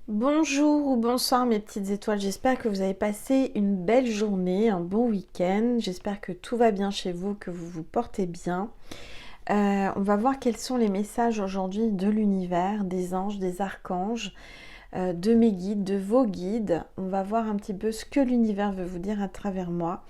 Bonjour ou bonsoir mes petites étoiles, j'espère que vous avez passé une belle journée, un bon week-end, j'espère que tout va bien chez vous, que vous vous portez bien. On va voir quels sont les messages aujourd'hui de l'univers, des anges, des archanges, de mes guides, de vos guides. On va voir un petit peu ce que l'univers veut vous dire à travers moi.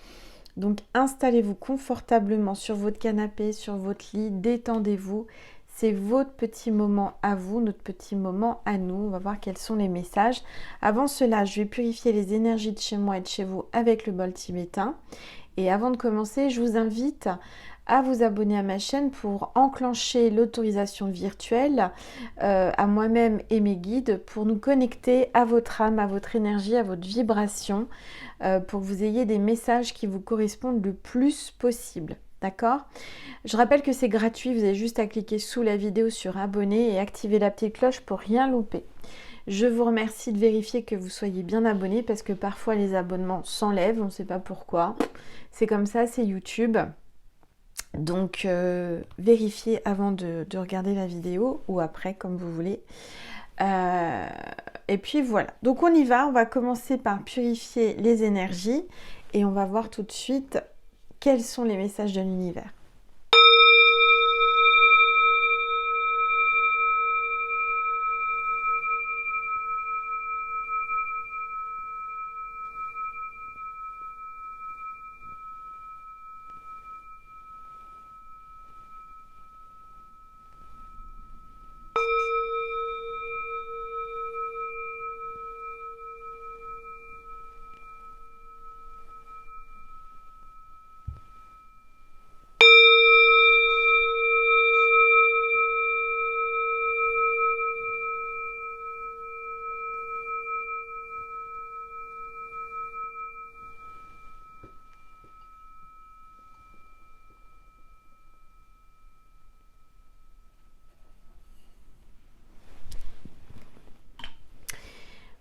Donc installez-vous confortablement sur votre canapé, sur votre lit, détendez-vous. C'est votre petit moment à vous, notre petit moment à nous. On va voir quels sont les messages. Avant cela, je vais purifier les énergies de chez moi et de chez vous avec le bol tibétain. Et avant de commencer, je vous invite à vous abonner à ma chaîne pour enclencher l'autorisation virtuelle à moi-même et mes guides pour nous connecter à votre âme, à votre énergie, à votre vibration, pour que vous ayez des messages qui vous correspondent le plus possible. D'accord? Je rappelle que c'est gratuit, vous avez juste à cliquer sous la vidéo sur abonner et activer la petite cloche pour rien louper. Je vous remercie de vérifier que vous soyez bien abonné parce que parfois les abonnements s'enlèvent, on ne sait pas pourquoi. C'est comme ça, c'est YouTube. Donc vérifiez avant de regarder la vidéo ou après comme vous voulez. Et puis voilà, donc on y va, on va commencer par purifier les énergies et on va voir tout de suite quels sont les messages de l'univers.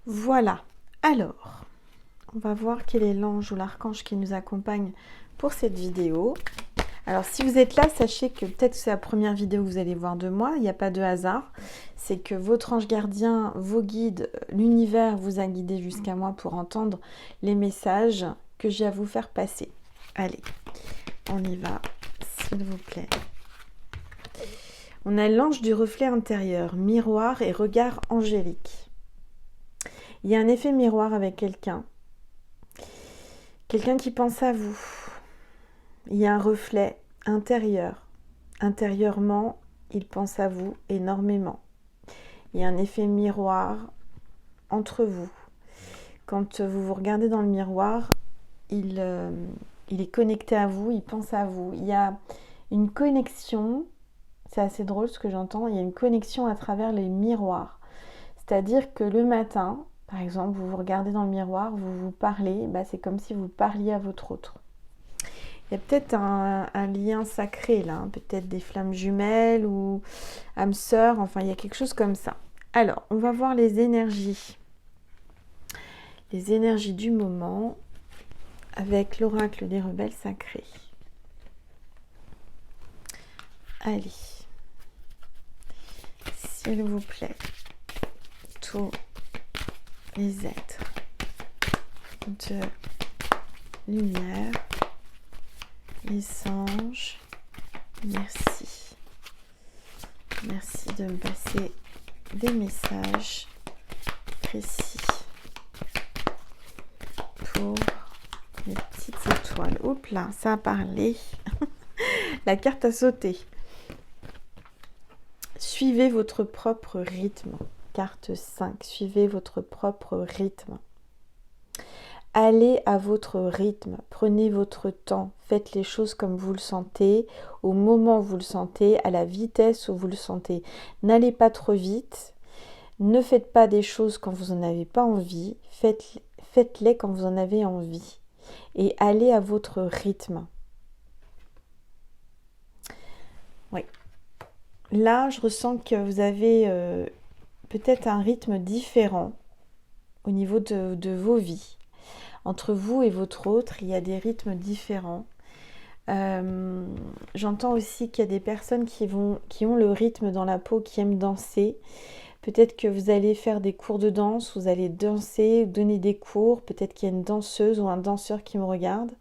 Voilà, alors, on va voir quel est l'ange ou l'archange qui nous accompagne pour cette vidéo. Alors si vous êtes là, sachez que peut-être que c'est la première vidéo que vous allez voir de moi, il n'y a pas de hasard. C'est que votre ange gardien, vos guides, l'univers vous a guidé jusqu'à moi pour entendre les messages que j'ai à vous faire passer. Allez, on y va, s'il vous plaît. On a l'ange du reflet intérieur, miroir et regard angélique. Il y a un effet miroir avec quelqu'un. Quelqu'un qui pense à vous. Il y a un reflet intérieur. Intérieurement, il pense à vous énormément. Il y a un effet miroir entre vous. Quand vous vous regardez dans le miroir, il est connecté à vous, il pense à vous. Il y a une connexion, c'est assez drôle ce que j'entends, il y a une connexion à travers les miroirs. C'est-à-dire que le matin, par exemple, vous vous regardez dans le miroir, vous vous parlez, c'est comme si vous parliez à votre autre. Il y a peut-être un lien sacré là, peut-être des flammes jumelles ou âme sœur, enfin il y a quelque chose comme ça. Alors, on va voir les énergies. Les énergies du moment avec l'oracle des rebelles sacrés. Allez, s'il vous plaît, tous les êtres de lumière, les anges, merci. Merci de me passer des messages précis pour les petites étoiles. Oups là, ça a parlé. La carte a sauté. Suivez votre propre rythme. Carte 5. Suivez votre propre rythme. Allez à votre rythme, prenez votre temps, faites les choses comme vous le sentez, au moment où vous le sentez, à la vitesse où vous le sentez. N'allez pas trop vite, ne faites pas des choses quand vous n'en avez pas envie, faites-les quand vous en avez envie. Et allez à votre rythme. Oui. Là, je ressens que vous avez peut-être un rythme différent au niveau de vos vies. Entre vous et votre autre, il y a des rythmes différents. J'entends aussi qu'il y a des personnes qui ont le rythme dans la peau, qui aiment danser. Peut-être que vous allez faire des cours de danse, vous allez danser, donner des cours. Peut-être qu'il y a une danseuse ou un danseur qui me regarde.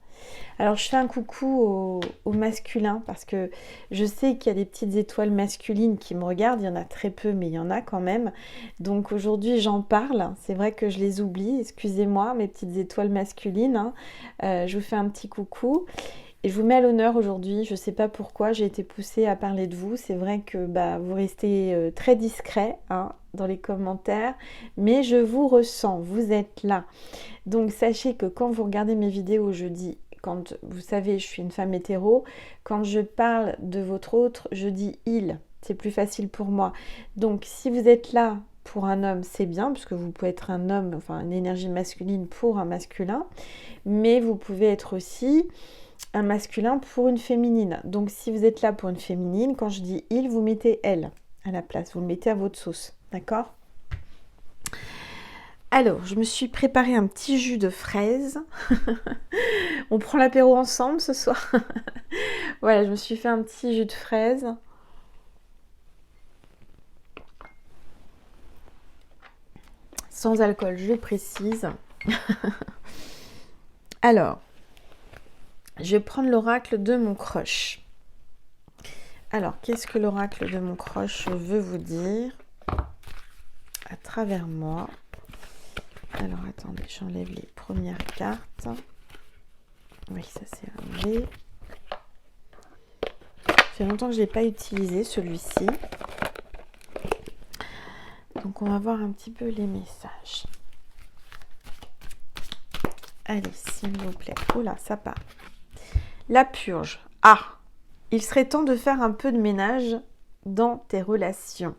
Alors je fais un coucou au masculin parce que je sais qu'il y a des petites étoiles masculines qui me regardent. Il y en a très peu, mais il y en a quand même. Donc aujourd'hui j'en parle. C'est vrai que je les oublie. Excusez-moi, mes petites étoiles masculines, hein. Je vous fais un petit coucou. Et je vous mets à l'honneur aujourd'hui. Je ne sais pas pourquoi j'ai été poussée à parler de vous. C'est vrai que vous restez très discret, hein, dans les commentaires. Mais je vous ressens. Vous êtes là. Donc sachez que quand vous regardez mes vidéos, je dis, quand vous savez, je suis une femme hétéro, quand je parle de votre autre, je dis il. C'est plus facile pour moi. Donc si vous êtes là pour un homme, c'est bien, puisque vous pouvez être un homme, enfin une énergie masculine pour un masculin, mais vous pouvez être aussi un masculin pour une féminine. Donc si vous êtes là pour une féminine, quand je dis il, vous mettez elle à la place, vous le mettez à votre sauce, d'accord ? Alors, je me suis préparé un petit jus de fraise. On prend l'apéro ensemble ce soir. Voilà, je me suis fait un petit jus de fraise. Sans alcool, je précise. Alors, je vais prendre l'oracle de mon crush. Alors, qu'est-ce que l'oracle de mon crush veut vous dire à travers moi? Alors, attendez, j'enlève les premières cartes. Oui, ça c'est enlevé. Ça fait longtemps que je ne l'ai pas utilisé, celui-ci. Donc, on va voir un petit peu les messages. Allez, s'il vous plaît. Oh là, ça part. La purge. Ah, il serait temps de faire un peu de ménage dans tes relations.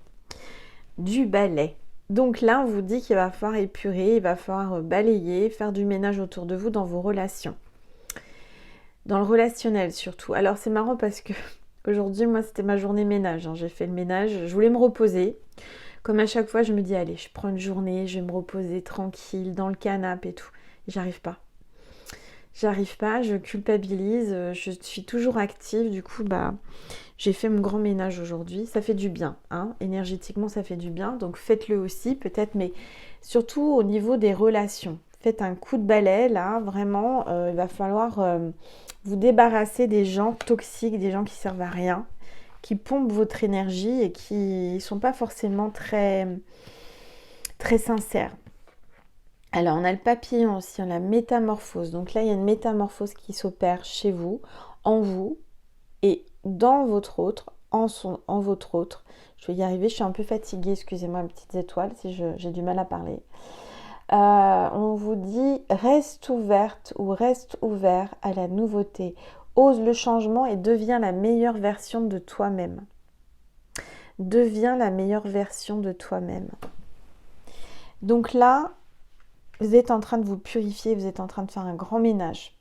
Du balai. Donc là, on vous dit qu'il va falloir épurer, il va falloir balayer, faire du ménage autour de vous dans vos relations. Dans le relationnel surtout. Alors c'est marrant parce que aujourd'hui, moi, c'était ma journée ménage. J'ai fait le ménage, je voulais me reposer. Comme à chaque fois, je me dis, allez, je prends une journée, je vais me reposer tranquille, dans le canapé et tout. J'arrive pas. J'arrive pas, je culpabilise, je suis toujours active. Du coup, j'ai fait mon grand ménage aujourd'hui. Ça fait du bien, hein. Énergétiquement, ça fait du bien. Donc faites-le aussi, peut-être, mais surtout au niveau des relations. Faites un coup de balai, là, vraiment. Il va falloir vous débarrasser des gens toxiques, des gens qui servent à rien, qui pompent votre énergie et qui ne sont pas forcément très, très sincères. Alors, on a le papillon aussi, on a la métamorphose. Donc là, il y a une métamorphose qui s'opère chez vous, en vous et dans votre autre, en votre autre. Je vais y arriver, je suis un peu fatiguée, excusez-moi, mes petites étoiles, si j'ai du mal à parler. On vous dit, reste ouverte ou reste ouvert à la nouveauté. Ose le changement et deviens la meilleure version de toi-même. Deviens la meilleure version de toi-même. Donc là, vous êtes en train de vous purifier, vous êtes en train de faire un grand ménage.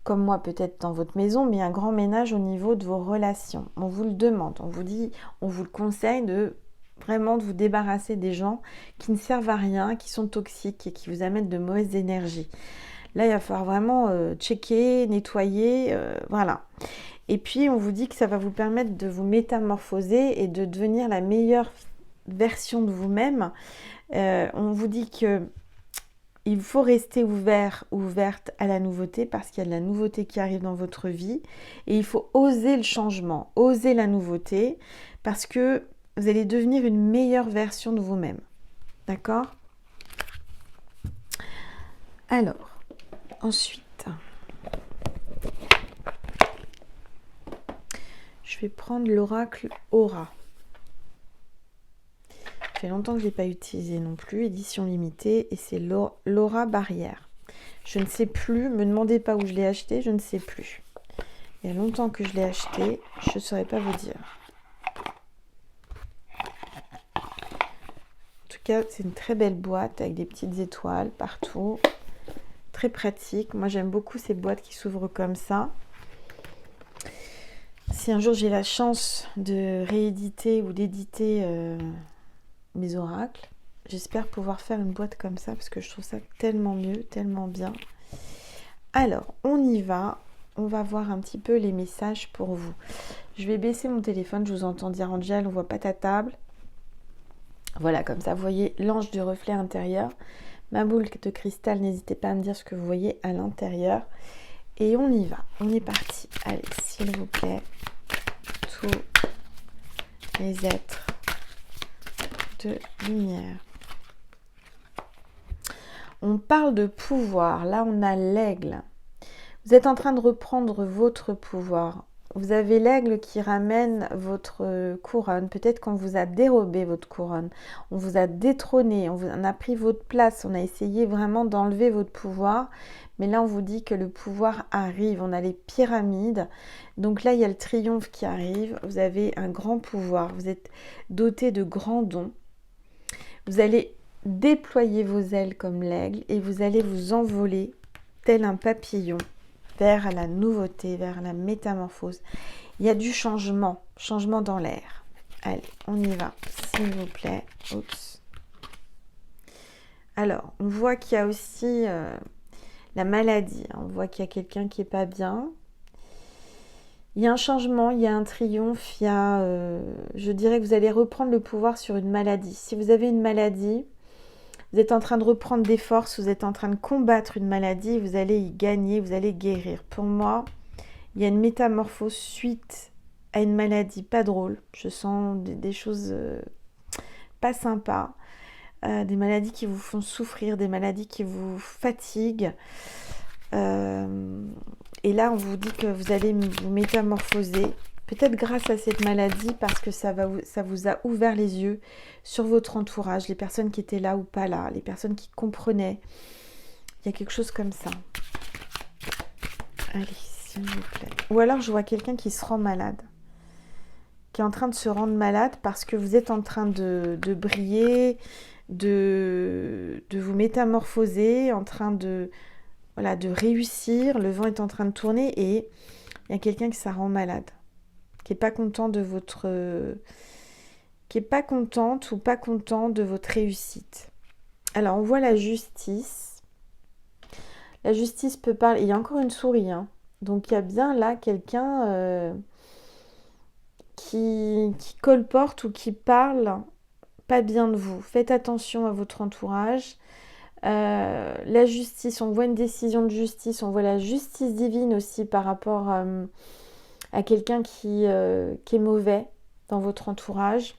Comme moi, peut-être dans votre maison, mais un grand ménage au niveau de vos relations. On vous le demande, on vous dit, on vous le conseille de vraiment de vous débarrasser des gens qui ne servent à rien, qui sont toxiques et qui vous amènent de mauvaises énergies. Là, il va falloir vraiment checker, nettoyer, voilà. Et puis, on vous dit que ça va vous permettre de vous métamorphoser et de devenir la meilleure version de vous-même. On vous dit que il faut rester ouvert, ouverte à la nouveauté parce qu'il y a de la nouveauté qui arrive dans votre vie et il faut oser le changement, oser la nouveauté parce que vous allez devenir une meilleure version de vous-même. D'accord ? Alors, ensuite, je vais prendre l'oracle Aura. Ça fait longtemps que je ne l'ai pas utilisé non plus, édition limitée, et c'est l'Aura Barrière. Je ne sais plus, me demandez pas où je l'ai acheté, je ne sais plus. Il y a longtemps que je l'ai acheté, je ne saurais pas vous dire. En tout cas, c'est une très belle boîte avec des petites étoiles partout. Très pratique. Moi, j'aime beaucoup ces boîtes qui s'ouvrent comme ça. Si un jour j'ai la chance de rééditer ou d'éditer mes oracles, j'espère pouvoir faire une boîte comme ça parce que je trouve ça tellement mieux, tellement bien. Alors, on y va. On va voir un petit peu les messages pour vous. Je vais baisser mon téléphone. Je vous entends dire Angel, on voit pas ta table. Voilà, comme ça, vous voyez l'ange du reflet intérieur. Ma boule de cristal, n'hésitez pas à me dire ce que vous voyez à l'intérieur. Et on y va, on est parti. Allez, s'il vous plaît, tous les êtres de lumière. On parle de pouvoir. Là, on a l'aigle. Vous êtes en train de reprendre votre pouvoir. Vous avez l'aigle qui ramène votre couronne. Peut-être qu'on vous a dérobé votre couronne. On vous a détrôné. On a pris votre place. On a essayé vraiment d'enlever votre pouvoir. Mais là, on vous dit que le pouvoir arrive. On a les pyramides. Donc là, il y a le triomphe qui arrive. Vous avez un grand pouvoir. Vous êtes doté de grands dons. Vous allez déployer vos ailes comme l'aigle et vous allez vous envoler tel un papillon vers la nouveauté, vers la métamorphose. Il y a du changement, changement dans l'air. Allez, on y va, s'il vous plaît. Oups. Alors, on voit qu'il y a aussi la maladie. On voit qu'il y a quelqu'un qui n'est pas bien. Il y a un changement, il y a un triomphe, il y a, je dirais que vous allez reprendre le pouvoir sur une maladie. Si vous avez une maladie, vous êtes en train de reprendre des forces, vous êtes en train de combattre une maladie, vous allez y gagner, vous allez guérir. Pour moi, il y a une métamorphose suite à une maladie pas drôle. Je sens des choses pas sympas, des maladies qui vous font souffrir, des maladies qui vous fatiguent. Et là, on vous dit que vous allez vous métamorphoser, peut-être grâce à cette maladie, parce que ça vous a ouvert les yeux sur votre entourage, les personnes qui étaient là ou pas là, les personnes qui comprenaient. Il y a quelque chose comme ça. Allez, s'il vous plaît. Ou alors, je vois quelqu'un qui se rend malade, qui est en train de se rendre malade parce que vous êtes en train de briller, de vous métamorphoser, en train de réussir. Le vent est en train de tourner et il y a quelqu'un qui ça rend malade, qui n'est pas content de votre... qui n'est pas contente ou pas content de votre réussite. Alors, on voit la justice. La justice peut parler... Il y a encore une souris, hein. Donc, il y a bien là quelqu'un qui colporte ou qui parle pas bien de vous. Faites attention à votre entourage. La justice, on voit une décision de justice, on voit la justice divine aussi par rapport à quelqu'un qui est mauvais dans votre entourage.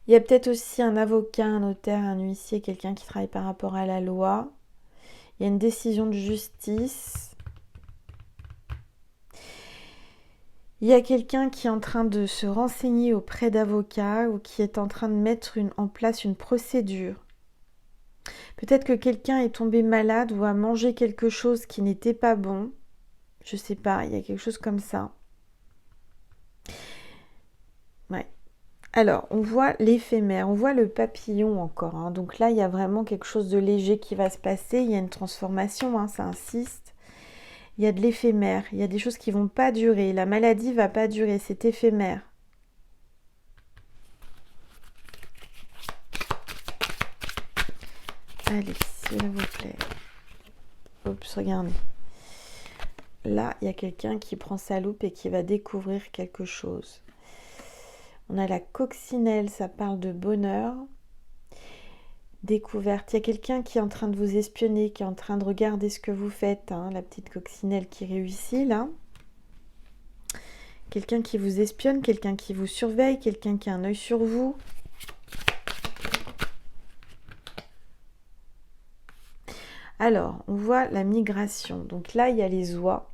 Il y a peut-être aussi un avocat, un notaire, un huissier, quelqu'un qui travaille par rapport à la loi. Il y a une décision de justice. Il y a quelqu'un qui est en train de se renseigner auprès d'avocats ou qui est en train de mettre en place une procédure. Peut-être que quelqu'un est tombé malade ou a mangé quelque chose qui n'était pas bon. Je sais pas, il y a quelque chose comme ça. Ouais. Alors, on voit l'éphémère, on voit le papillon encore, hein. Donc là, il y a vraiment quelque chose de léger qui va se passer. Il y a une transformation, hein, ça insiste. Il y a de l'éphémère, il y a des choses qui ne vont pas durer. La maladie ne va pas durer, c'est éphémère. Allez, s'il vous plaît. Oups, regardez. Là, il y a quelqu'un qui prend sa loupe et qui va découvrir quelque chose. On a la coccinelle, ça parle de bonheur. Découverte. Il y a quelqu'un qui est en train de vous espionner, qui est en train de regarder ce que vous faites. Hein, la petite coccinelle qui réussit, là. Quelqu'un qui vous espionne, quelqu'un qui vous surveille, quelqu'un qui a un œil sur vous. Alors, on voit la migration. Donc là, il y a les oies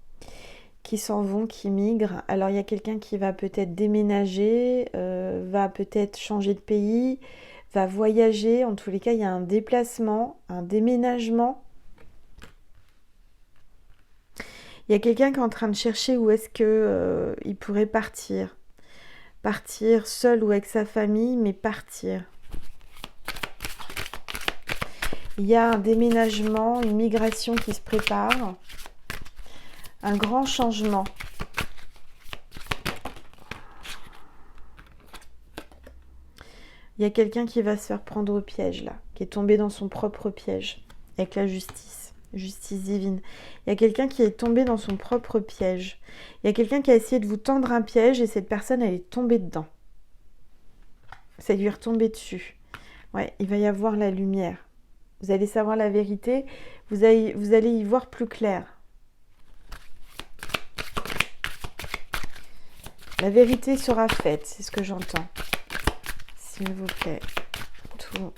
qui s'en vont, qui migrent. Alors, il y a quelqu'un qui va peut-être déménager, va peut-être changer de pays, va voyager. En tous les cas, il y a un déplacement, un déménagement. Il y a quelqu'un qui est en train de chercher où est-ce que il pourrait partir. Partir seul ou avec sa famille, mais partir. Il y a un déménagement, une migration qui se prépare. Un grand changement. Il y a quelqu'un qui va se faire prendre au piège, là, qui est tombé dans son propre piège, avec la justice divine. Il y a quelqu'un qui est tombé dans son propre piège. Il y a quelqu'un qui a essayé de vous tendre un piège et cette personne, elle est tombée dedans. Ça lui est retombé dessus. Ouais, il va y avoir la lumière. Vous allez savoir la vérité. Vous allez y voir plus clair. La vérité sera faite, c'est ce que j'entends. S'il vous plaît, tous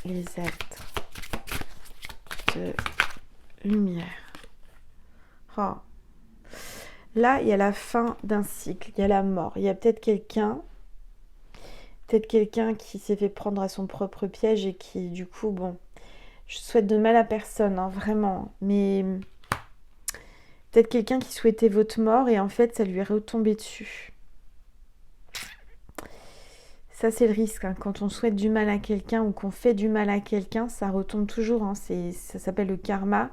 les êtres de lumière. Oh. Là, il y a la fin d'un cycle, il y a la mort. Il y a peut-être quelqu'un qui s'est fait prendre à son propre piège et qui, du coup, bon, je souhaite de mal à personne, hein, vraiment, mais peut-être quelqu'un qui souhaitait votre mort et en fait, ça lui est retombé dessus. Ça, c'est le risque, hein. Quand on souhaite du mal à quelqu'un ou qu'on fait du mal à quelqu'un, ça retombe toujours, hein. Ça s'appelle le karma,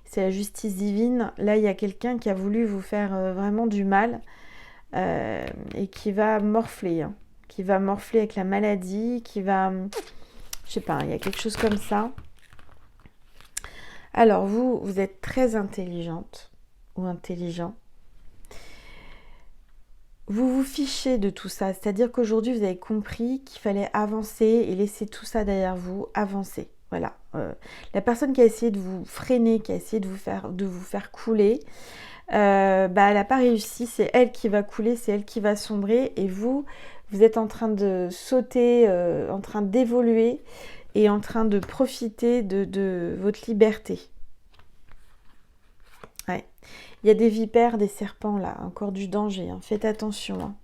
c'est la justice divine. Là, il y a quelqu'un qui a voulu vous faire vraiment du mal et qui va morfler, hein. Qui va morfler avec la maladie, qui va... Je sais pas, il y a quelque chose comme ça. Alors, vous êtes très intelligente ou intelligent. Vous vous fichez de tout ça, c'est-à-dire qu'aujourd'hui, vous avez compris qu'il fallait avancer et laisser tout ça derrière vous, avancer. Voilà. La personne qui a essayé de vous freiner, qui a essayé de vous faire couler, elle n'a pas réussi, c'est elle qui va couler, c'est elle qui va sombrer, et vous êtes en train de sauter, en train d'évoluer, et en train de profiter de votre liberté. Ouais. Il y a des vipères, des serpents là, encore du danger, hein. Faites attention, hein.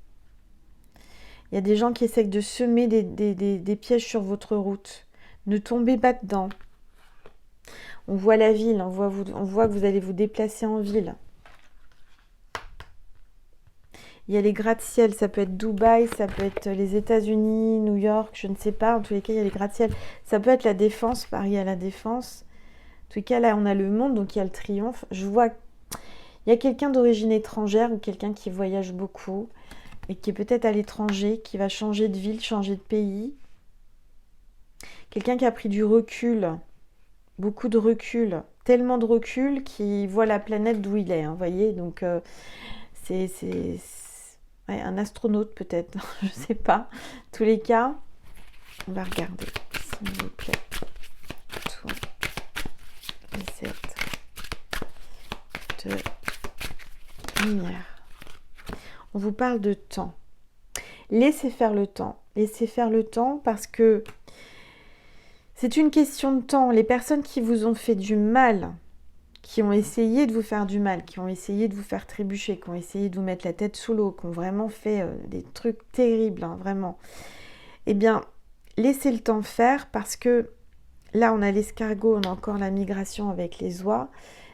Il y a des gens qui essaient de semer des pièges sur votre route. Ne tombez pas dedans. On voit la ville, on voit que vous allez vous déplacer en ville. Il y a les gratte-ciel, ça peut être Dubaï, ça peut être les États-Unis, New York, je ne sais pas. En tous les cas, il y a les gratte-ciel. Ça peut être la Défense, Paris à la Défense. En tous les cas, là, on a le monde, donc il y a le triomphe. Je vois, il y a quelqu'un d'origine étrangère ou quelqu'un qui voyage beaucoup et qui est peut-être à l'étranger, qui va changer de ville, changer de pays. Quelqu'un qui a pris du recul, beaucoup de recul, tellement de recul qu'il voit la planète d'où il est, hein, vous voyez. Donc, c'est ouais, un astronaute peut-être, je ne sais pas. En tous les cas, on va regarder, s'il vous plaît. Tous les êtres de lumière. On vous parle de temps. Laissez faire le temps. Laissez faire le temps parce que c'est une question de temps. Les personnes qui vous ont fait du mal, qui ont essayé de vous faire du mal, qui ont essayé de vous faire trébucher, qui ont essayé de vous mettre la tête sous l'eau, qui ont vraiment fait des trucs terribles, hein, vraiment. Eh bien, laissez le temps faire parce que là, on a l'escargot, on a encore la migration avec les oies.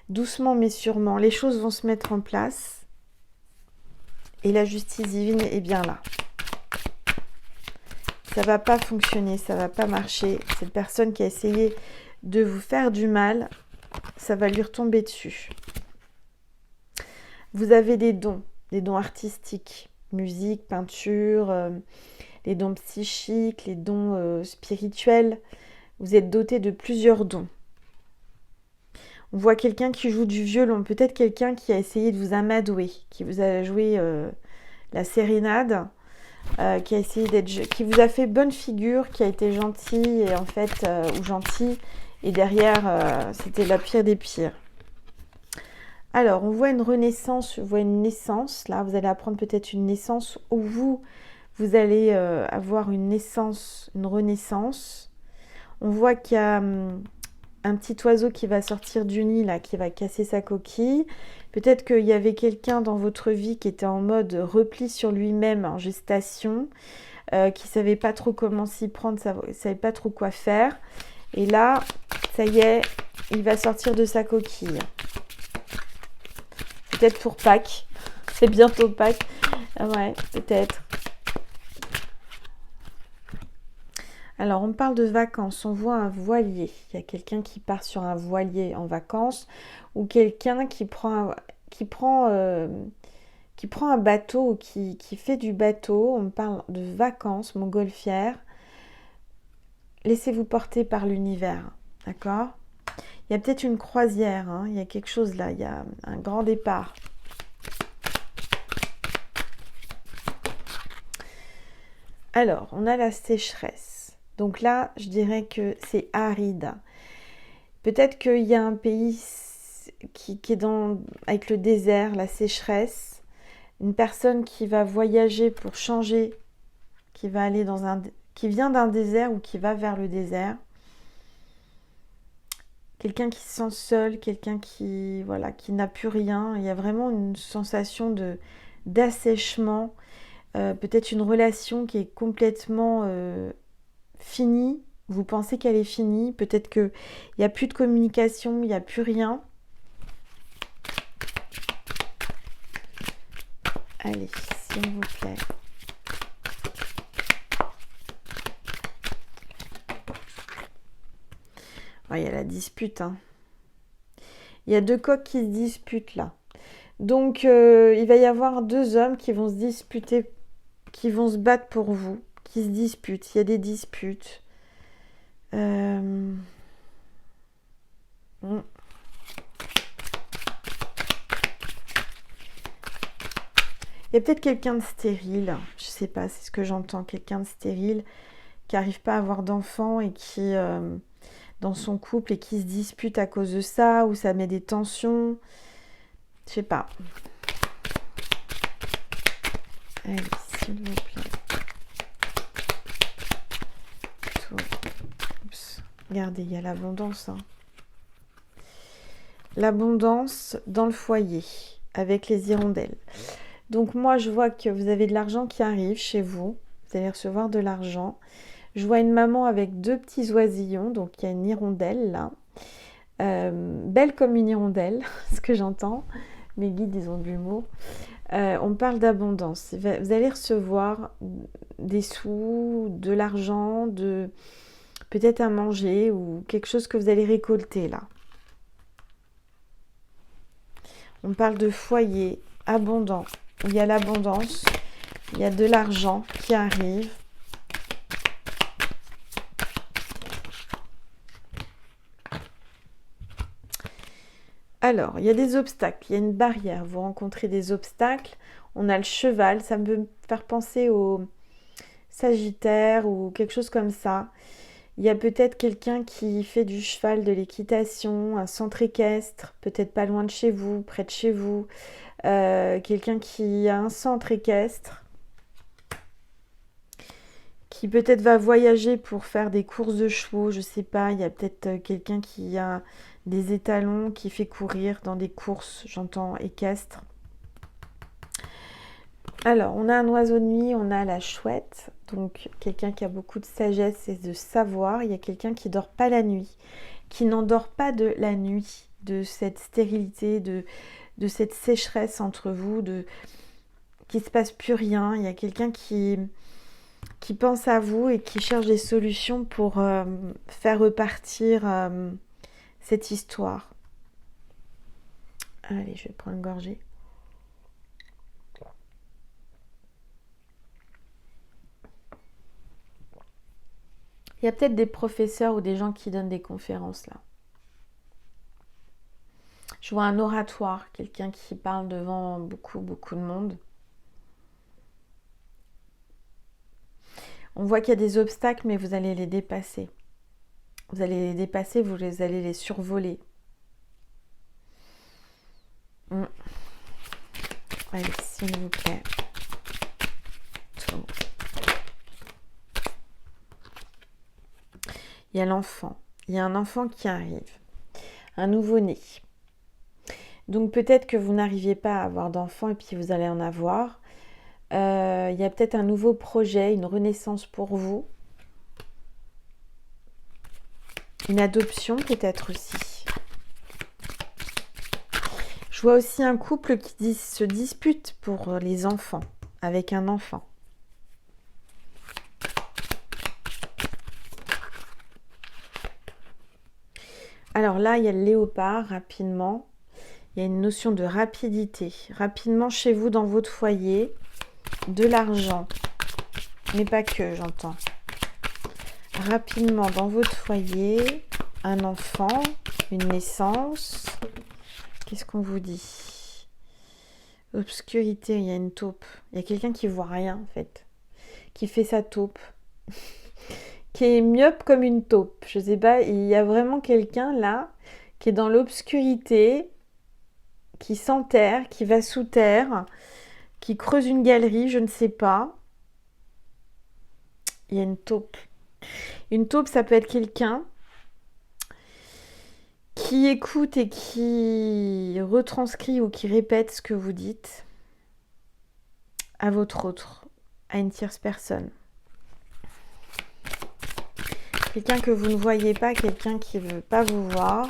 Doucement mais sûrement, les choses vont se mettre en place et la justice divine est bien là. Ça va pas fonctionner, ça va pas marcher. Cette personne qui a essayé de vous faire du mal, ça va lui retomber dessus. Vous avez des dons artistiques, musique, peinture, les dons psychiques, les dons spirituels. Vous êtes doté de plusieurs dons. On voit quelqu'un qui joue du violon, peut-être quelqu'un qui a essayé de vous amadouer, qui vous a joué la sérénade, qui a essayé qui vous a fait bonne figure, qui a été gentil et en fait ou gentil, et derrière c'était la pire des pires. Alors on voit une renaissance, on voit une naissance. Là vous allez apprendre peut-être une naissance où vous allez avoir une naissance, une renaissance. On voit qu'il y a un petit oiseau qui va sortir du nid, là, qui va casser sa coquille. Peut-être qu'il y avait quelqu'un dans votre vie qui était en mode repli sur lui-même, en gestation, qui ne savait pas trop comment s'y prendre, ne savait pas trop quoi faire. Et là, ça y est, il va sortir de sa coquille. Peut-être pour Pâques. C'est bientôt Pâques. Ouais, peut-être. Alors, on parle de vacances, on voit un voilier. Il y a quelqu'un qui part sur un voilier en vacances ou quelqu'un qui prend un bateau ou qui fait du bateau. On parle de vacances, montgolfière. Laissez-vous porter par l'univers, d'accord? Il y a peut-être une croisière, hein, il y a quelque chose là, il y a un grand départ. Alors, on a la sécheresse. Donc là, je dirais que c'est aride. Peut-être qu'il y a un pays qui est avec le désert, la sécheresse. Une personne qui va voyager pour changer, qui vient d'un désert ou qui va vers le désert. Quelqu'un qui se sent seul, quelqu'un qui n'a plus rien. Il y a vraiment une sensation d'assèchement. Peut-être une relation qui est complètement finie. Vous pensez qu'elle est finie. Peut-être qu'il n'y a plus de communication, il n'y a plus rien. Allez, s'il vous plaît. Il y a la dispute. Il y a deux coqs qui se disputent là. Donc, il va y avoir deux hommes qui vont se disputer, qui vont se battre pour vous, qui se disputent. Il y a des disputes. Il y a peut-être quelqu'un de stérile. Je sais pas, c'est ce que j'entends. Quelqu'un de stérile qui n'arrive pas à avoir d'enfant et qui... dans son couple et qui se dispute à cause de ça, ou ça met des tensions. Je sais pas. Allez, s'il vous plaît. Oups. Regardez, il y a l'abondance. L'abondance dans le foyer, avec les hirondelles. Donc moi, je vois que vous avez de l'argent qui arrive chez vous. Vous allez recevoir de l'argent. Je vois une maman avec deux petits oisillons, donc il y a une hirondelle là. Belle comme une hirondelle, ce que j'entends. Mes guides, ils ont de l'humour. On parle d'abondance. Vous allez recevoir des sous, de l'argent, peut-être à manger ou quelque chose que vous allez récolter là. On parle de foyer abondant. Il y a l'abondance, il y a de l'argent qui arrive. Alors, il y a des obstacles, il y a une barrière, vous rencontrez des obstacles. On a le cheval, ça me peut faire penser au Sagittaire ou quelque chose comme ça. Il y a peut-être quelqu'un qui fait du cheval, de l'équitation, un centre équestre, peut-être pas loin de chez vous, près de chez vous. Quelqu'un qui a un centre équestre, qui peut-être va voyager pour faire des courses de chevaux, je sais pas. Il y a peut-être quelqu'un qui a des étalons, qui fait courir dans des courses, j'entends équestres. Alors, on a un oiseau de nuit, on a la chouette, donc quelqu'un qui a beaucoup de sagesse et de savoir. Il y a quelqu'un qui dort pas la nuit, qui n'endort pas de la nuit, de cette stérilité, de cette sécheresse entre vous, qui se passe plus rien. Il y a quelqu'un qui pense à vous et qui cherche des solutions pour faire repartir cette histoire. Allez, je vais prendre une gorgée. Il y a peut-être des professeurs ou des gens qui donnent des conférences là. Je vois un oratoire, quelqu'un qui parle devant beaucoup de monde. On voit qu'il y a des obstacles, mais vous allez les dépasser. Vous allez les dépasser, allez les survoler. Allez, s'il vous plaît. Tout. Il y a l'enfant. Il y a un enfant qui arrive. Un nouveau-né. Donc peut-être que vous n'arriviez pas à avoir d'enfant et puis vous allez en avoir. Il y a peut-être un nouveau projet, une renaissance pour vous. Une adoption peut-être aussi. Je vois aussi un couple qui se dispute pour les enfants, avec un enfant. Alors là, il y a le léopard, rapidement. Il y a une notion de rapidité. Rapidement chez vous, dans votre foyer, de l'argent. Mais pas que, j'entends. Rapidement dans votre foyer, un enfant, une naissance. Qu'est-ce qu'on vous dit? Obscurité, il y a une taupe. Il y a quelqu'un qui voit rien, en fait. qui fait sa taupe, qui est myope comme une taupe. Je sais pas, il y a vraiment quelqu'un là qui est dans l'obscurité, qui s'enterre, qui va sous terre, qui creuse une galerie, je ne sais pas. Il y a une taupe. Une taupe, ça peut être quelqu'un qui écoute et qui retranscrit ou qui répète ce que vous dites à votre autre, à une tierce personne. Quelqu'un que vous ne voyez pas, quelqu'un qui ne veut pas vous voir,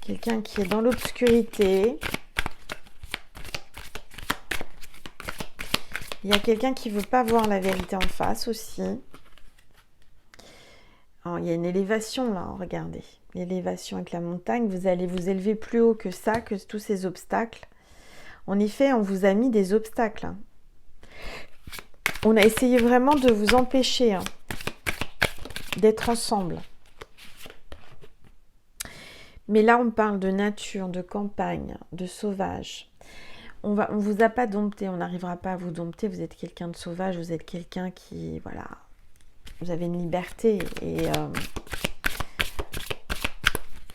quelqu'un qui est dans l'obscurité. Il y a quelqu'un qui ne veut pas voir la vérité en face aussi. Alors, il y a une élévation là, regardez. L'élévation avec la montagne, vous allez vous élever plus haut que ça, que tous ces obstacles. En effet, on vous a mis des obstacles. On a essayé vraiment de vous empêcher d'être ensemble. Mais là, on parle de nature, de campagne, de sauvage. On vous a pas dompté, on n'arrivera pas à vous dompter. Vous êtes quelqu'un de sauvage, vous êtes quelqu'un qui, voilà, vous avez une liberté. Et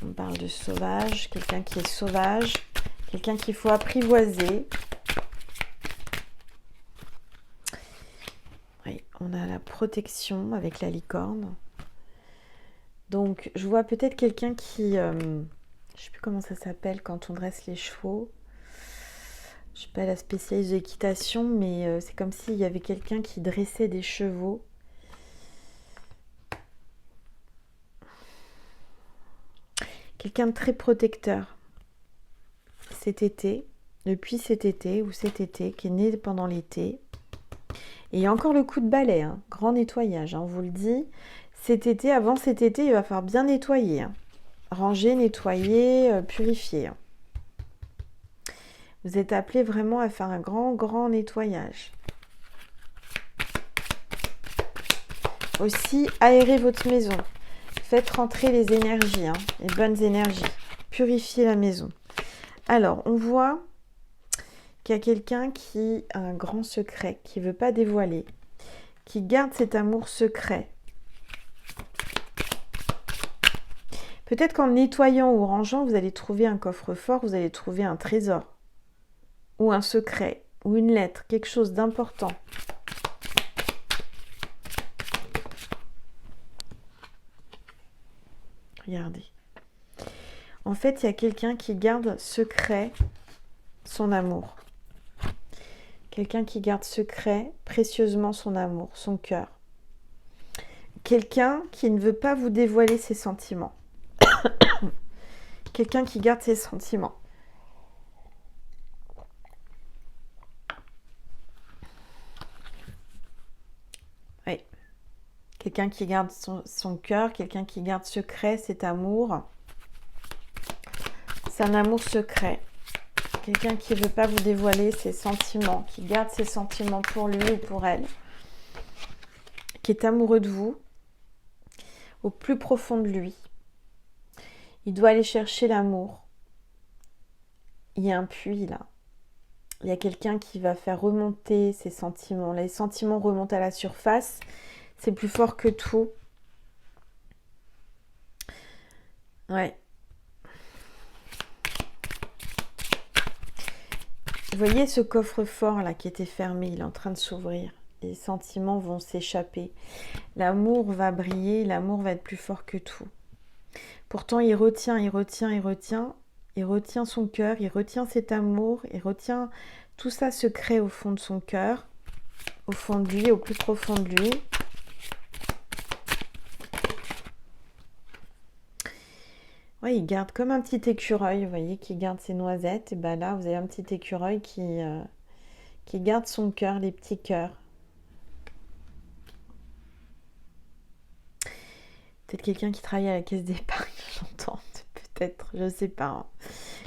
on parle de sauvage, quelqu'un qui est sauvage, quelqu'un qu'il faut apprivoiser. Oui, on a la protection avec la licorne. Donc, je vois peut-être quelqu'un qui... je ne sais plus comment ça s'appelle quand on dresse les chevaux. Je ne suis pas la spécialiste d'équitation, mais c'est comme s'il y avait quelqu'un qui dressait des chevaux. Quelqu'un de très protecteur. Cet été, depuis cet été ou cet été, qui est né pendant l'été. Et il y a encore le coup de balai, grand nettoyage, on vous le dit. Cet été, avant cet été, il va falloir bien nettoyer. Ranger, nettoyer, purifier. Vous êtes appelé vraiment à faire un grand nettoyage. Aussi, aérez votre maison. Faites rentrer les énergies, les bonnes énergies. Purifiez la maison. Alors, on voit qu'il y a quelqu'un qui a un grand secret, qui ne veut pas dévoiler, qui garde cet amour secret. Peut-être qu'en nettoyant ou rangeant, vous allez trouver un coffre-fort, vous allez trouver un trésor, ou un secret, ou une lettre, quelque chose d'important. Regardez. En fait, il y a quelqu'un qui garde secret son amour. Quelqu'un qui garde secret précieusement son amour, son cœur. Quelqu'un qui ne veut pas vous dévoiler ses sentiments. Quelqu'un qui garde ses sentiments. Oui. Quelqu'un qui garde son cœur, quelqu'un qui garde secret cet amour. C'est un amour secret. Quelqu'un qui ne veut pas vous dévoiler ses sentiments, qui garde ses sentiments pour lui ou pour elle, qui est amoureux de vous, au plus profond de lui. Il doit aller chercher l'amour. Il y a un puits là. Il y a quelqu'un qui va faire remonter ses sentiments. Les sentiments remontent à la surface. C'est plus fort que tout. Ouais. Vous voyez ce coffre-fort là qui était fermé, il est en train de s'ouvrir. Les sentiments vont s'échapper. L'amour va briller, l'amour va être plus fort que tout. Pourtant, il retient son cœur, il retient cet amour, il retient tout ça secret au fond de son cœur, au fond de lui, au plus profond de lui. Ouais, il garde comme un petit écureuil, vous voyez, qui garde ses noisettes. Et ben là, vous avez un petit écureuil qui garde son cœur, les petits cœurs. Peut-être quelqu'un qui travaille à la caisse d'épargne, j'entends. Peut-être, je sais pas.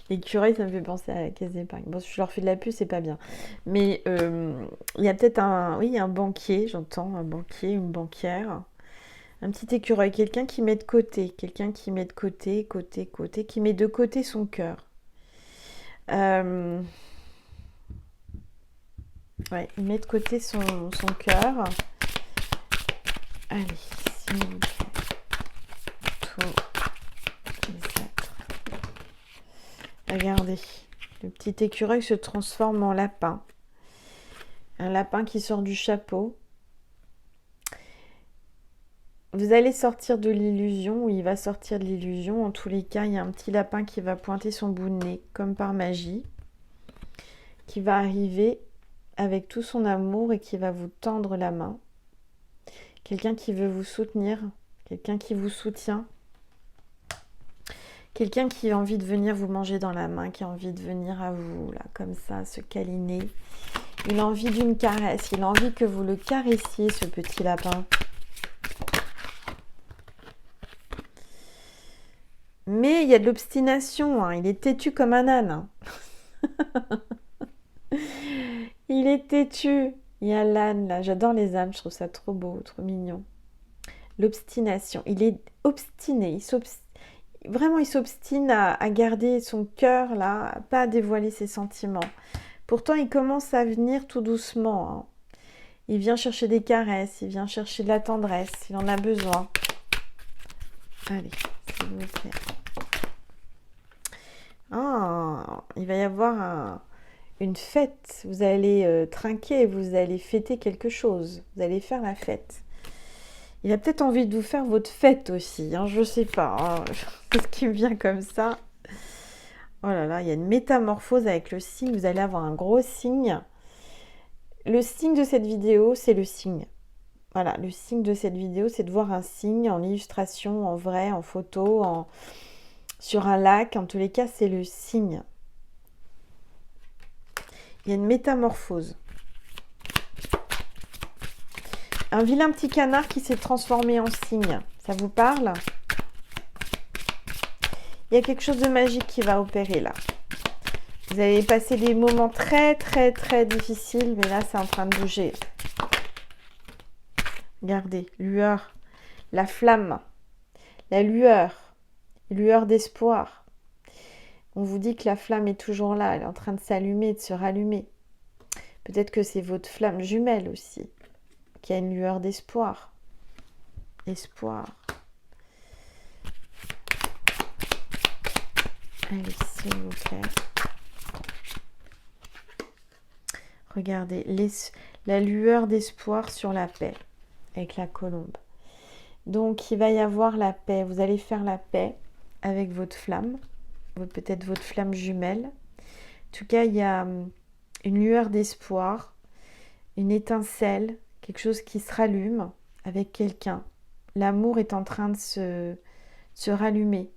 L'écureuil, ça me fait penser à la caisse d'épargne. Bon, si je leur fais de la pub, c'est pas bien. Mais il y a peut-être un banquier, j'entends, un banquier, une banquière. Un petit écureuil, quelqu'un qui met de côté, qui met de côté son cœur. Ouais, il met de côté son cœur. Allez, s'il vous plaît. Tous les êtres. Regardez, le petit écureuil se transforme en lapin. Un lapin qui sort du chapeau. Vous allez sortir de l'illusion, ou il va sortir de l'illusion. En tous les cas, il y a un petit lapin qui va pointer son bout de nez, comme par magie, qui va arriver avec tout son amour et qui va vous tendre la main. Quelqu'un qui veut vous soutenir, quelqu'un qui vous soutient, quelqu'un qui a envie de venir vous manger dans la main, qui a envie de venir à vous, là, comme ça, se câliner. Il a envie d'une caresse, il a envie que vous le caressiez, ce petit lapin. Mais il y a de l'obstination, hein. Il est têtu comme un âne. Hein. Il est têtu. Il y a l'âne là, j'adore les ânes, je trouve ça trop beau, trop mignon. L'obstination, il est obstiné, vraiment il s'obstine à garder son cœur là, à pas dévoiler ses sentiments. Pourtant il commence à venir tout doucement. Hein. Il vient chercher des caresses, il vient chercher de la tendresse, il en a besoin. Allez, s'il vous plaît. Ah, il va y avoir une fête. Vous allez trinquer, vous allez fêter quelque chose. Vous allez faire la fête. Il a peut-être envie de vous faire votre fête aussi. Hein, je sais pas. Hein, c'est ce qui me vient comme ça. Oh là là, il y a une métamorphose avec le signe. Vous allez avoir un gros signe. Le signe de cette vidéo, c'est le signe. Voilà, le signe de cette vidéo, c'est de voir un signe en illustration, en vrai, en photo, sur un lac. En tous les cas, c'est le signe. Il y a une métamorphose. Un vilain petit canard qui s'est transformé en cygne. Ça vous parle? Il y a quelque chose de magique qui va opérer là. Vous allez passer des moments très très très difficiles, mais là c'est en train de bouger. Regardez, lueur, la flamme, la lueur d'espoir. On vous dit que la flamme est toujours là, elle est en train de s'allumer, de se rallumer. Peut-être que c'est votre flamme jumelle aussi, qui a une lueur d'espoir. Espoir. Allez, s'il vous plaît. Regardez, la lueur d'espoir sur la paix, avec la colombe. Donc, il va y avoir la paix. Vous allez faire la paix avec votre flamme, peut-être votre flamme jumelle. En tout cas, il y a une lueur d'espoir, une étincelle, quelque chose qui se rallume avec quelqu'un. L'amour est en train de se rallumer.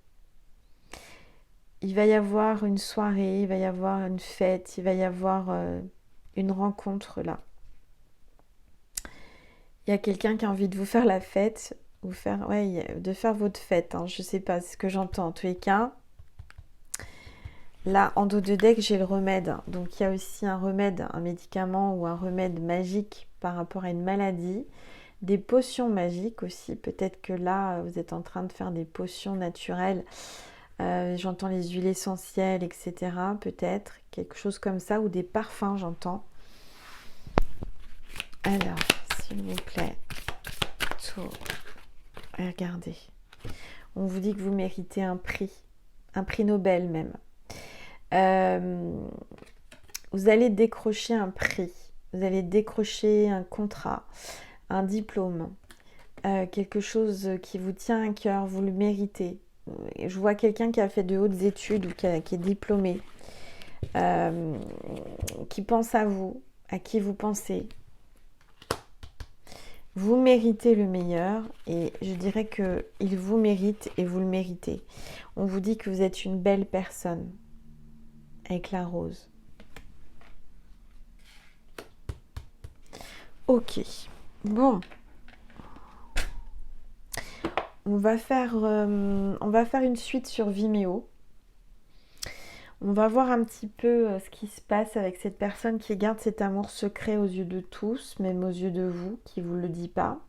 Il va y avoir une soirée, il va y avoir une fête, il va y avoir une rencontre là. Il y a quelqu'un qui a envie de vous faire la fête, de faire votre fête. Hein. Je ne sais pas ce que j'entends en tous les cas. Là, en dos de deck, j'ai le remède. Donc, il y a aussi un remède, un médicament ou un remède magique par rapport à une maladie. Des potions magiques aussi. Peut-être que là, vous êtes en train de faire des potions naturelles. J'entends les huiles essentielles, etc. Peut-être. Quelque chose comme ça. Ou des parfums, j'entends. Alors, s'il vous plaît. Tout. Regardez. On vous dit que vous méritez un prix. Un prix Nobel même. Vous allez décrocher un prix, vous allez décrocher un contrat, un diplôme, quelque chose qui vous tient à cœur, vous le méritez. Je vois quelqu'un qui a fait de hautes études ou qui est diplômé, qui pense à vous, à qui vous pensez. Vous méritez le meilleur et je dirais qu'il vous mérite et vous le méritez. On vous dit que vous êtes une belle personne. Avec la rose. Ok. Bon. On va faire une suite sur Vimeo. On va voir un petit peu ce qui se passe avec cette personne qui garde cet amour secret aux yeux de tous, même aux yeux de vous, qui ne vous le dit pas.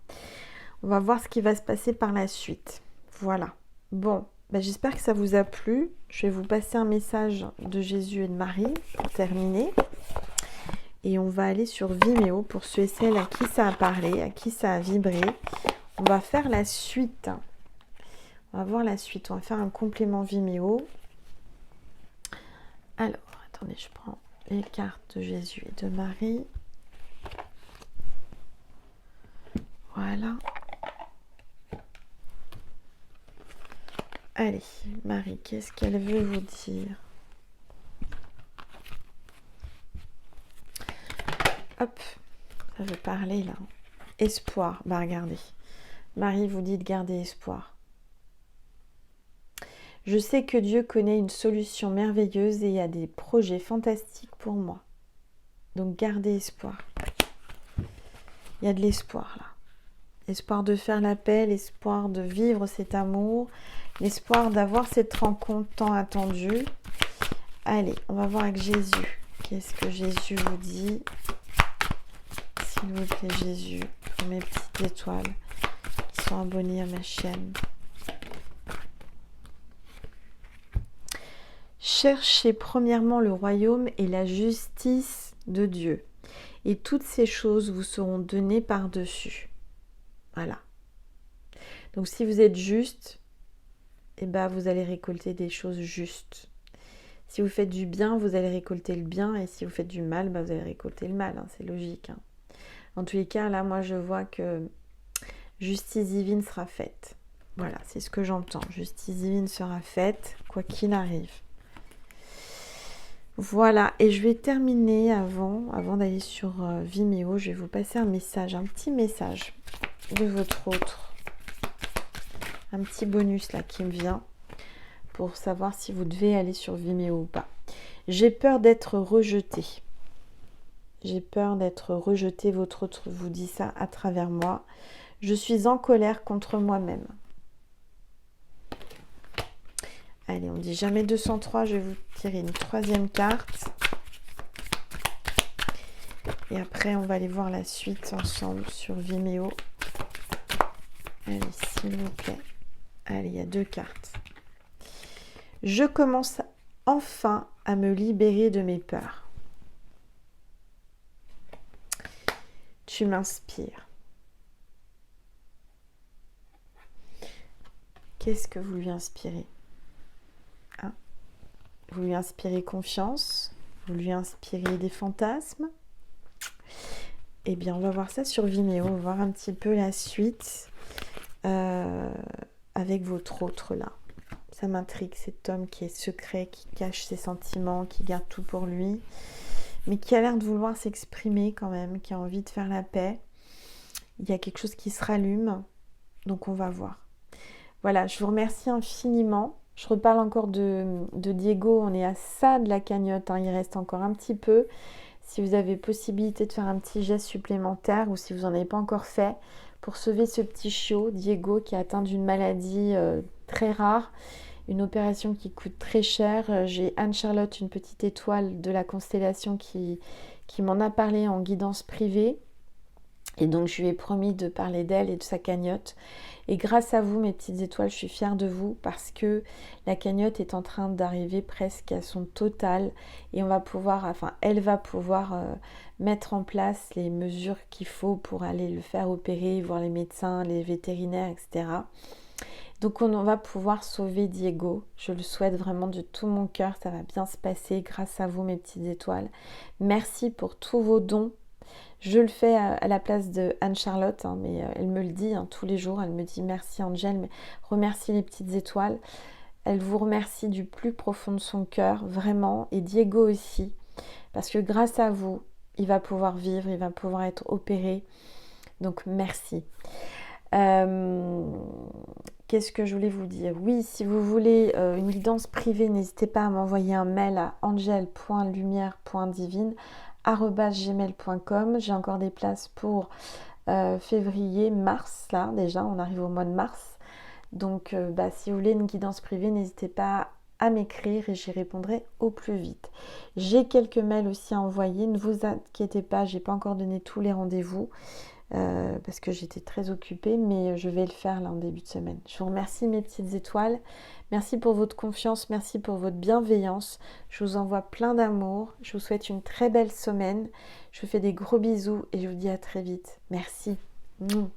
On va voir ce qui va se passer par la suite. Voilà. Bon. J'espère que ça vous a plu. Je vais vous passer un message de Jésus et de Marie pour terminer. Et on va aller sur Vimeo pour ceux et celles à qui ça a parlé, à qui ça a vibré. On va faire la suite. On va voir la suite. On va faire un complément Vimeo. Alors, attendez, je prends les cartes de Jésus et de Marie. Voilà. Allez, Marie, qu'est-ce qu'elle veut vous dire? Hop, ça veut parler là. Espoir, bah regardez. Marie vous dit de garder espoir. Je sais que Dieu connaît une solution merveilleuse et a des projets fantastiques pour moi. Donc gardez espoir. Il y a de l'espoir là. L'espoir de faire la paix, l'espoir de vivre cet amour, l'espoir d'avoir cette rencontre tant attendue. Allez, on va voir avec Jésus. Qu'est-ce que Jésus vous dit? S'il vous plaît, Jésus, pour mes petites étoiles qui sont abonnées à ma chaîne. Cherchez premièrement le royaume et la justice de Dieu, et toutes ces choses vous seront données par-dessus. Voilà. Donc si vous êtes juste, eh ben, vous allez récolter des choses justes. Si vous faites du bien, vous allez récolter le bien, et si vous faites du mal, ben, vous allez récolter le mal, hein, c'est logique. Hein. En tous les cas, là, moi, je vois que justice divine sera faite. Voilà, c'est ce que j'entends. Justice divine sera faite, quoi qu'il arrive. Voilà, et je vais terminer avant d'aller sur Vimeo, je vais vous passer un message, un petit message de votre autre. Un petit bonus là qui me vient pour savoir si vous devez aller sur Vimeo ou pas. J'ai peur d'être rejetée. J'ai peur d'être rejetée, votre autre vous dit ça à travers moi. Je suis en colère contre moi-même. Allez, on dit jamais 203, je vais vous tirer une troisième carte. Et après, on va aller voir la suite ensemble sur Vimeo. Allez, s'il vous plaît. Allez, il y a 2 cartes. Je commence enfin à me libérer de mes peurs. Tu m'inspires. Qu'est-ce que vous lui inspirez? Vous lui inspirez confiance, vous lui inspirez des fantasmes. Eh bien, on va voir ça sur Vimeo, on va voir un petit peu la suite avec votre autre là. Ça m'intrigue, cet homme qui est secret, qui cache ses sentiments, qui garde tout pour lui, mais qui a l'air de vouloir s'exprimer quand même, qui a envie de faire la paix. Il y a quelque chose qui se rallume, donc on va voir. Voilà, je vous remercie infiniment. Je reparle encore de Diego, on est à ça de la cagnotte, hein. Il reste encore un petit peu. Si vous avez possibilité de faire un petit geste supplémentaire ou si vous n'en avez pas encore fait, pour sauver ce petit chiot, Diego, qui est atteint d'une maladie très rare, une opération qui coûte très cher. J'ai Anne-Charlotte, une petite étoile de la constellation qui m'en a parlé en guidance privée. Et donc, je lui ai promis de parler d'elle et de sa cagnotte. Et grâce à vous, mes petites étoiles, je suis fière de vous parce que la cagnotte est en train d'arriver presque à son total. Et on va pouvoir, enfin, elle va pouvoir mettre en place les mesures qu'il faut pour aller le faire opérer, voir les médecins, les vétérinaires, etc. Donc, on va pouvoir sauver Diego. Je le souhaite vraiment de tout mon cœur. Ça va bien se passer grâce à vous, mes petites étoiles. Merci pour tous vos dons. Je le fais à la place de Anne-Charlotte, hein, mais elle me le dit tous les jours. Elle me dit merci Angèle, mais remercie les petites étoiles. Elle vous remercie du plus profond de son cœur, vraiment. Et Diego aussi, parce que grâce à vous, il va pouvoir vivre, il va pouvoir être opéré. Donc merci. Qu'est-ce que je voulais vous dire? Oui, si vous voulez une guidance privée, n'hésitez pas à m'envoyer un mail à angel.lumière.divine@gmail.com. J'ai encore des places pour février, mars, là déjà, on arrive au mois de mars. Donc si vous voulez une guidance privée, n'hésitez pas à m'écrire et j'y répondrai au plus vite. J'ai quelques mails aussi à envoyer, ne vous inquiétez pas, j'ai pas encore donné tous les rendez-vous. parce que j'étais très occupée, mais je vais le faire là en début de semaine. Je vous remercie mes petites étoiles. Merci pour votre confiance, merci pour votre bienveillance. Je vous envoie plein d'amour. Je vous souhaite une très belle semaine. Je vous fais des gros bisous et je vous dis à très vite. Merci. Mouah.